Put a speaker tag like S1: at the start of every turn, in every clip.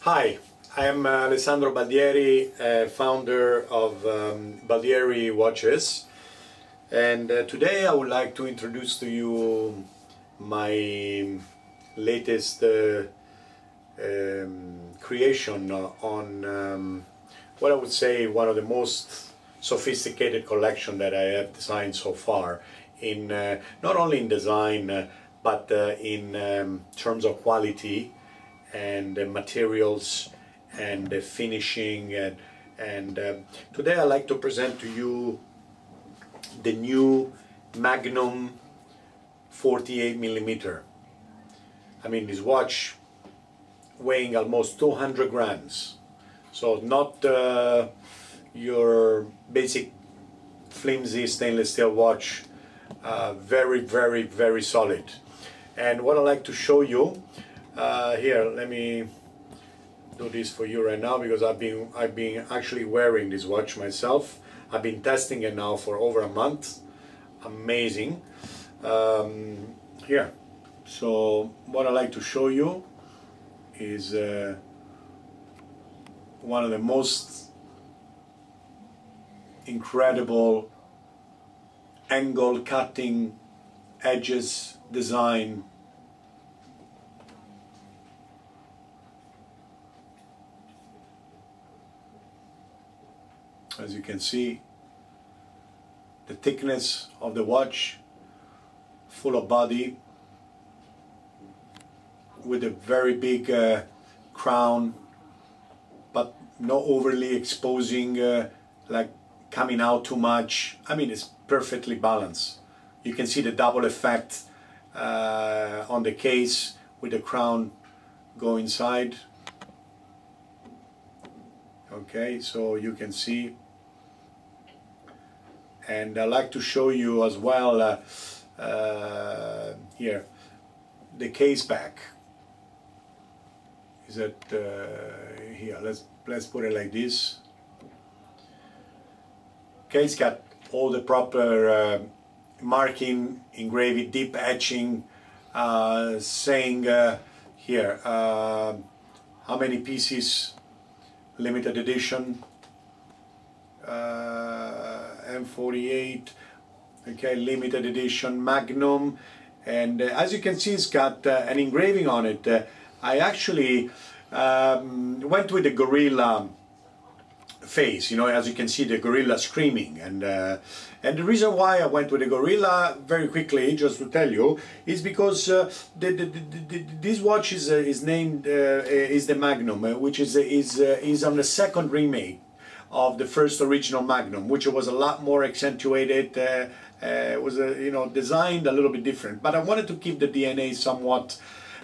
S1: Hi, I am Alessandro Baldieri, founder of Baldieri Watches, and today I would like to introduce to you my latest creation on what I would say one of the most sophisticated collection that I have designed so far, in not only in design but in terms of quality and materials and finishing, and today I'd like to present to you the new Magnum 48mm. I mean, this watch weighing almost 200 grams, so not your basic flimsy stainless steel watch, very solid. And what I'd like to show you here, let me do this for you right now, because I've been actually wearing this watch myself. I've been testing it now for over a month. Amazing. Here, so what I'd like to show you is one of the most incredible angle cutting edges design as you can see. The thickness of the watch, full of body, with a very big crown, but not overly exposing, like coming out too much. I mean, it's perfectly balanced. You can see the double effect on the case with the crown go inside. Okay, so you can see. And I'd like to show you as well here the case back. Is it here? Let's put it like this. Okay, it's got all the proper marking, engraving, deep etching, saying here how many pieces, limited edition. M-48, okay, limited edition Magnum, and as you can see, it's got an engraving on it. I actually went with the gorilla face, you know, as you can see, the gorilla screaming, and the reason why I went with the gorilla, very quickly, just to tell you, is because this watch is named is the Magnum, which is on the second remake of the first original Magnum, which was a lot more accentuated, was designed a little bit different. But I wanted to keep the DNA somewhat,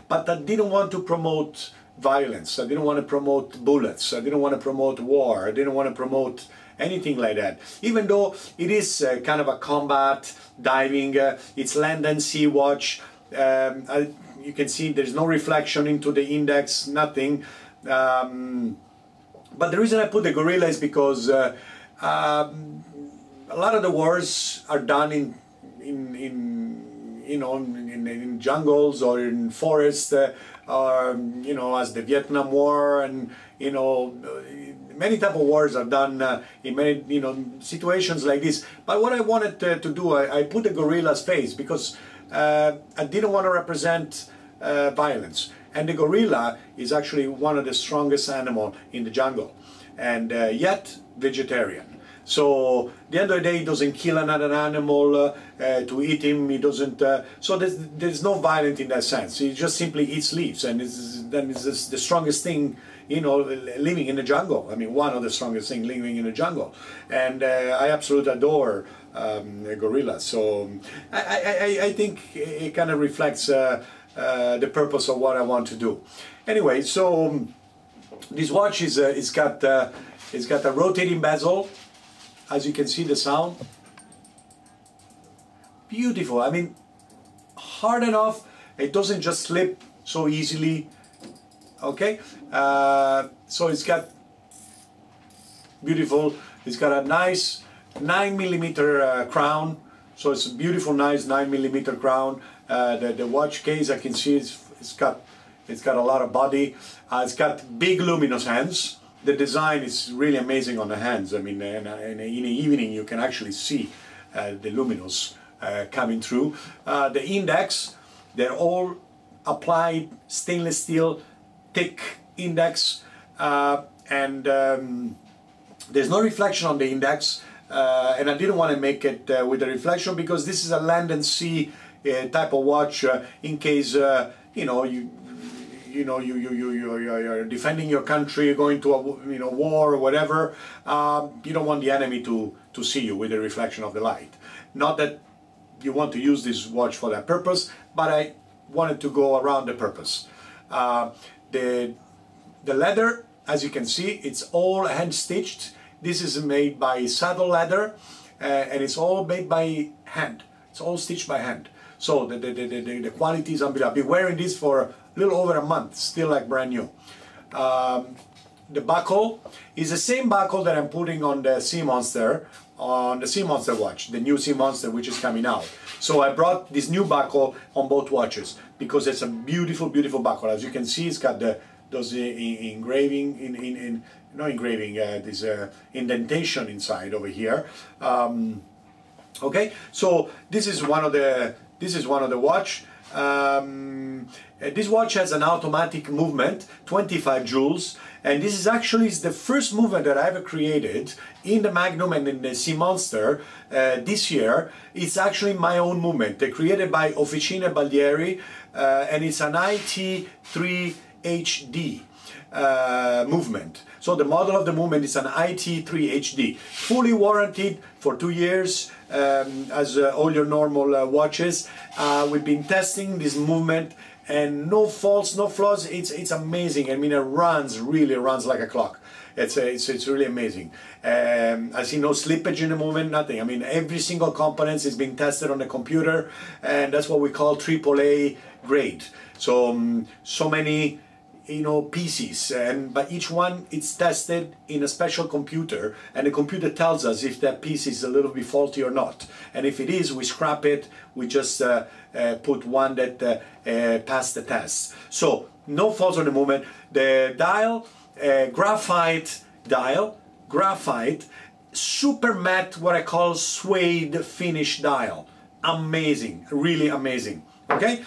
S1: but I didn't want to promote violence. I didn't want to promote bullets. I didn't want to promote war. I didn't want to promote anything like that. Even though it is kind of a combat, diving, it's land and sea watch. You can see there's no reflection into the index, nothing. But the reason I put the gorilla is because a lot of the wars are done in jungles or in forests, or as the Vietnam War, and many type of wars are done in many situations like this. But what I wanted to do, I put the gorilla's face because I didn't want to represent violence. And the gorilla is actually one of the strongest animals in the jungle, and yet vegetarian. So at the end of the day, he doesn't kill another animal to eat him. He doesn't. So there's no violence in that sense. He just simply eats leaves, and it's the strongest thing, living in the jungle. I mean, one of the strongest things living in the jungle. And I absolutely adore gorillas. So I think it kind of reflects the purpose of what I want to do. Anyway, so this watch is got a rotating bezel. As you can see, the sound, beautiful. I mean, hard enough. It doesn't just slip so easily. Okay, so it's got beautiful. It's got a nice 9mm crown. So it's a beautiful, nice 9mm crown. The watch case, I can see it's got It's got a lot of body. It's got big luminous hands. The design is really amazing on the hands. I mean, in the evening you can actually see the luminous coming through. The index, they're all applied stainless steel, thick index, and there's no reflection on the index. And I didn't want to make it with a reflection because this is a land and sea type of watch. In case you're defending your country, going to a war or whatever, you don't want the enemy to see you with the reflection of the light. Not that you want to use this watch for that purpose, but I wanted to go around the purpose. The leather, as you can see, it's all hand stitched. This is made by saddle leather, and it's all made by hand. It's all stitched by hand. So the quality is unbelievable. I've been wearing this for a little over a month, still like brand new. The buckle is the same buckle that I'm putting on the Sea Monster, on the Sea Monster watch, the new Sea Monster which is coming out. So I brought this new buckle on both watches because it's a beautiful, beautiful buckle. As you can see, it's got those engraving, not engraving, this indentation inside over here. Okay, so this is one of the watch. This watch has an automatic movement, 25 joules, and this is actually the first movement that I ever created in the Magnum and in the Sea Monster this year. It's actually my own movement, created by Officine Baldieri, and it's an IT3 HD movement. So the model of the movement is an IT3 HD, fully warranted for 2 years, as all your normal watches. We've been testing this movement, and no faults, no flaws. It's amazing. I mean, it really runs like a clock. It's really amazing. I see no slippage in the movement, nothing. I mean, every single component is being tested on the computer, and that's what we call AAA grade. So so many pieces, but each one it's tested in a special computer, and the computer tells us if that piece is a little bit faulty or not. And if it is, we scrap it. We just put one that passed the test. So no faults on the movement. The dial, graphite dial, super matte, what I call suede finish dial. Amazing, really amazing. Okay,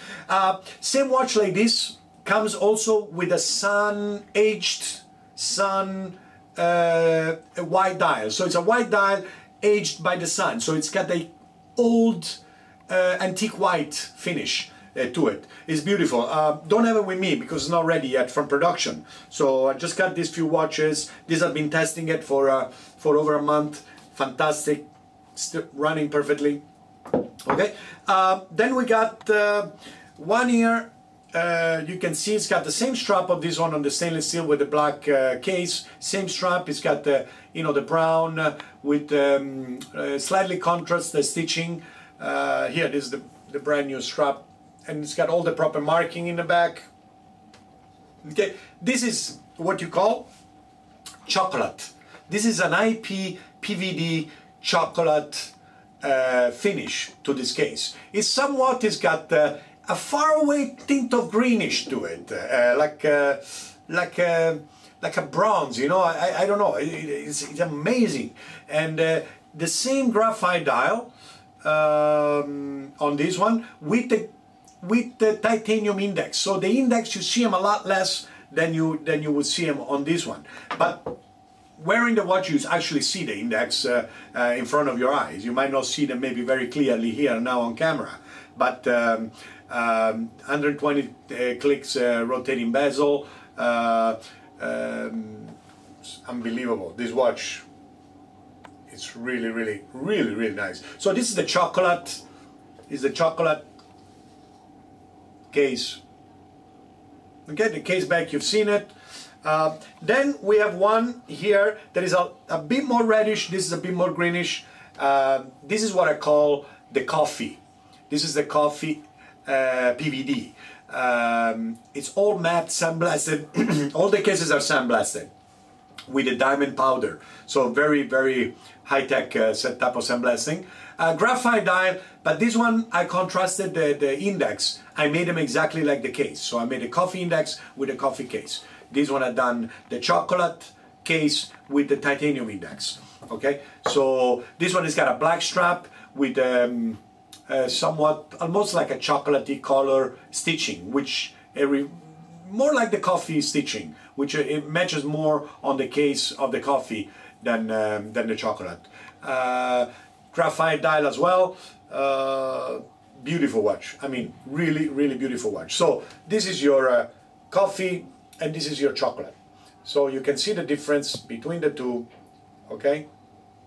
S1: same watch like this comes also with a sun-aged, white dial. So it's a white dial aged by the sun. So it's got a old antique white finish to it. It's beautiful. Don't have it with me because it's not ready yet from production. So I just got these few watches. These I've been testing it for over a month. Fantastic, still running perfectly. Okay. Then we got one here. You can see it's got the same strap of this one on the stainless steel with the black case. Same strap. It's got the the brown with slightly contrast the stitching. Here, this is the brand new strap, and it's got all the proper marking in the back. Okay, this is what you call chocolate. This is an IP PVD chocolate finish to this case. It's got a faraway tint of greenish to it, like a bronze, I don't know. It's amazing, and the same graphite dial on this one with the titanium index. So the index, you see them a lot less than you would see them on this one, but wearing the watch, you actually see the index in front of your eyes. You might not see them maybe very clearly here now on camera, but 120 clicks rotating bezel, unbelievable. This watch, it's really, really, really, really nice. So this is the chocolate, case. Okay, the case back, you've seen it. Then we have one here that is a bit more reddish. This is a bit more greenish. This is what I call the coffee. This is the coffee PVD. It's all matte, sandblasted. All the cases are sandblasted with a diamond powder. So very, very high-tech set type of sandblasting. Graphite dial, but this one I contrasted the index. I made them exactly like the case. So I made a coffee index with a coffee case. This one I done the chocolate case with the titanium index. Okay, so this one has got a black strap with somewhat almost like a chocolatey color stitching, which more like the coffee stitching, which it matches more on the case of the coffee than the chocolate. Graphite dial as well. Beautiful watch. I mean, really, really beautiful watch. So this is your coffee and this is your chocolate. So you can see the difference between the two. Okay,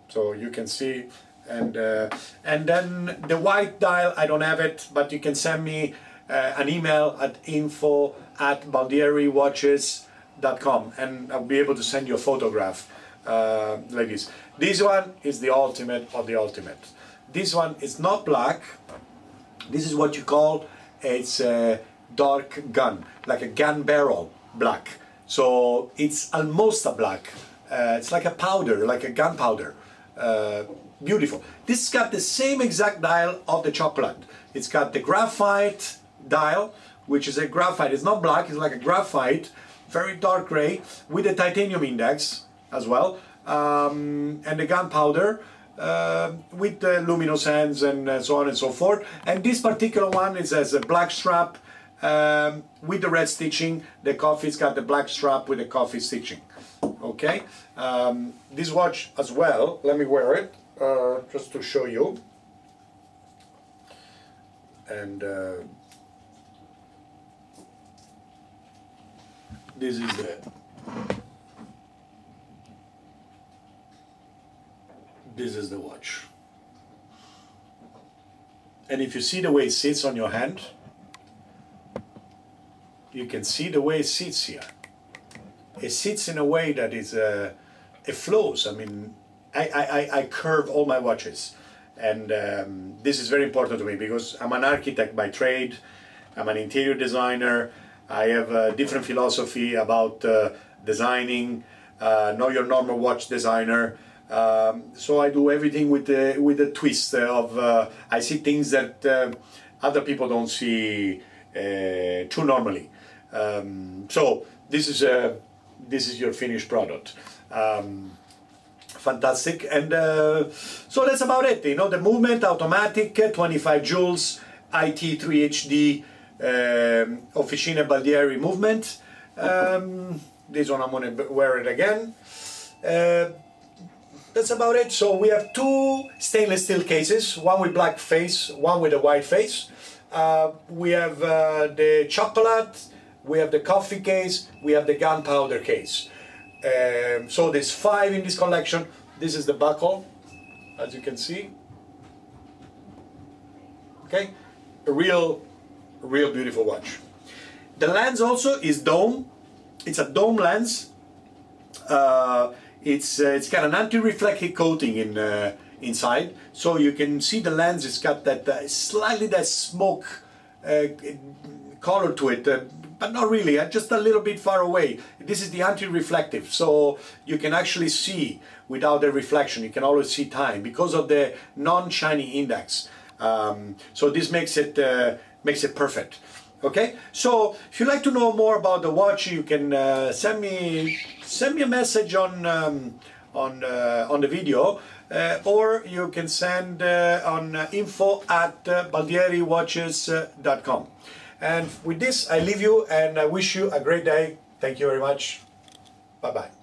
S1: so you can see, and then the white dial, I don't have it, but you can send me an email at info@baldieriwatches.com and I'll be able to send you a photograph like this. This one is the ultimate of the ultimate. This one is not black. This is what you call, it's a dark gun, like a gun barrel black. So it's almost a black. It's like a powder, like a gunpowder. Beautiful. This has got the same exact dial of the chocolate. It's got the graphite dial, which is a graphite. It's not black, it's like a graphite, very dark gray, with a titanium index as well, and the gunpowder with the luminous hands and so on and so forth. And this particular one is as a black strap with the red stitching. The coffee's got the black strap with the coffee stitching. Okay, this watch as well, let me wear it just to show you. And this is the watch. And if you see the way it sits on your hand, you can see the way it sits here. It sits in a way that is, it flows. I mean, I curve all my watches. And this is very important to me because I'm an architect by trade. I'm an interior designer. I have a different philosophy about designing, not your normal watch designer. So I do everything with a twist of, I see things that other people don't see too normally. So this is your finished product. Fantastic. And so that's about it. You know, the movement, automatic, 25 joules, IT3 HD, Officina Baldieri movement. This one I'm going to wear it again. That's about it. So we have two stainless steel cases, one with black face, one with a white face. We have the chocolate, we have the coffee case, we have the gunpowder case. So there's 5 in this collection. This is the buckle, as you can see. Okay, a real beautiful watch. The lens also is dome. It's a dome lens. It's got an anti-reflective coating inside, so you can see the lens. It's got that slightly that smoke color to it, but not really. Just a little bit far away. This is the anti-reflective, so you can actually see without the reflection. You can always see time because of the non-shiny index. So this makes it perfect. Okay, so if you'd like to know more about the watch, you can send me a message on the video, or you can send on info@baldieriwatches.com. And with this, I leave you and I wish you a great day. Thank you very much. Bye bye.